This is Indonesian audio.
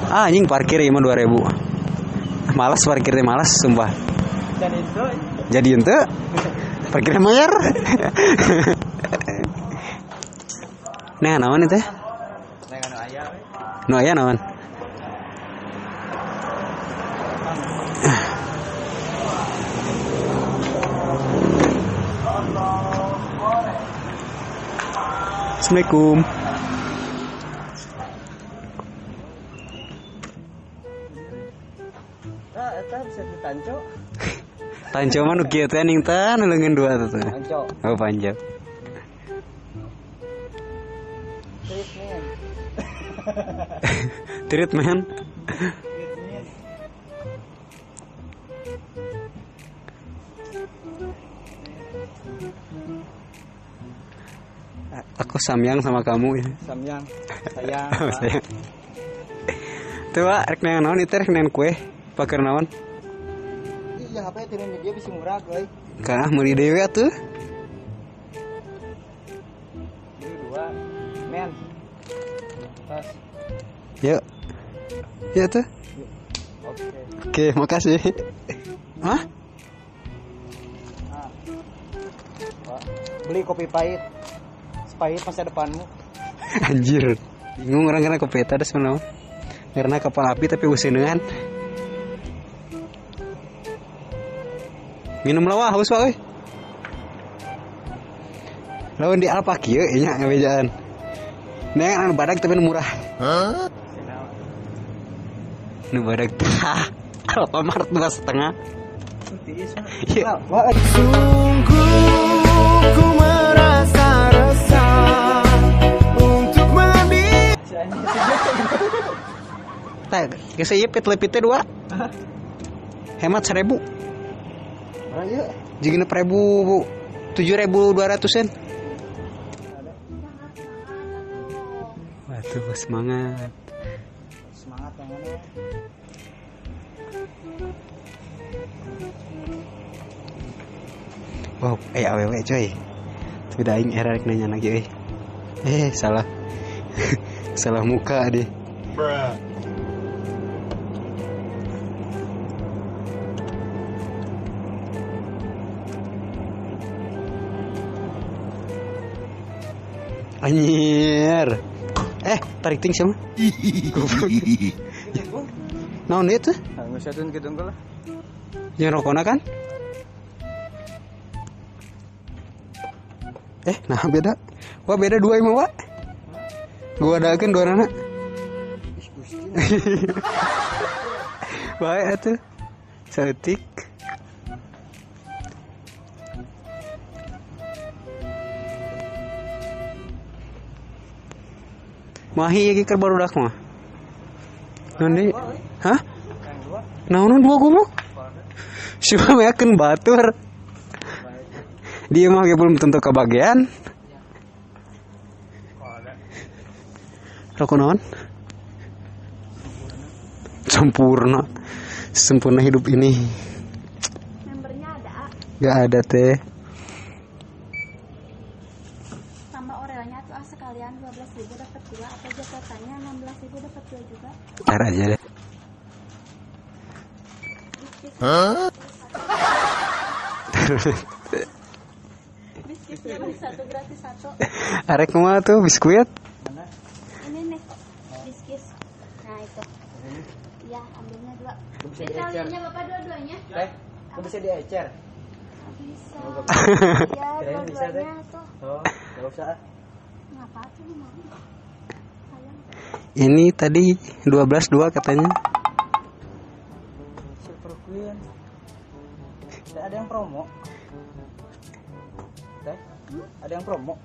Anjing parkir ieu mah 2000. Malas parkirnya, malas sumpah. Jadi ente parkirnya mayar. Nah, naon itu? Nu aya naon? Assalamualaikum. Eta bisa ditanco. Tanco mah nu kieu teh ning teh nu leungeun dua tuh. Tanco. Oh, panjang. Treatment. Aku samyang sama kamu ya. Samyang. Sayang. Oh, sayang. Tuh, Pak, rek neangan naon itu rek neangan kue. Paker naon? Iya, HP turun dia bisa murah, euy. Kah meuli dewe atuh. Ini dua. Men. Tas. Yuk. Ya tuh. Oke. Oke, makasih. Hah? Nah. Pak, beli kopi pahit. Pahit masa depanmu. Anjir. Bingung orang karena kopi eta das manaon. Karena kapal api tapi useuneun. Minum lawa haus Pak euy. Lawan di Alpa kieu nya ngabejaan. Neng anu badag tapi nu murah. Hah? Nu badag tah. Alfamart 2,5. Iya. Sungguh ku merasa resah untuk mengambil. Tah, geus ieu pit-lepitnya 2. Hemat 1000. Ayo. Jigina 7.200-an. Waduh, semangat. Semangat yang mana? Wow, awewe coy. Tidak aing era rek nanya lagi salah. Salah muka deh. Anjir. Tarik ting sama. Naon ieu teh? Geus satun kitu lah. Yang rokona kan? Nah beda. Wah beda 2 mah, Wak. Gua adakeun 2 anak. Bae atuh. Saeutik. Mahi ieu keur barudak mah. Nanti, hah? Naon 2 goblok? Siapa meyakeun batur. Dia mah belum tentu kebagian. Rokok naon? Sempurna. Sempurna hidup ini. Membernya ada? Gak ada teh. Sama orelnya tuh sekalian 12.000 dapat 2 atau jajatannya 16.000 dapat 2 juga. Ntar aja deh. Hah? Biskuitnya beli 1 gratis 1. Arek mah tuh biskuit. Ini nih biskuit. Nah itu. Iya ambilnya 2. Bisa diecer. Talinya bapak dua-duanya? Kok bisa diecer? Bisa. Iya Kirain bisa, Teh. dua-duanya tuh. Oh, enggak usah. Ngapa tuh mau? Sayang. Ini tadi 12.2 katanya. Super Queen. Ada yang promo. Teh? Ada yang promo.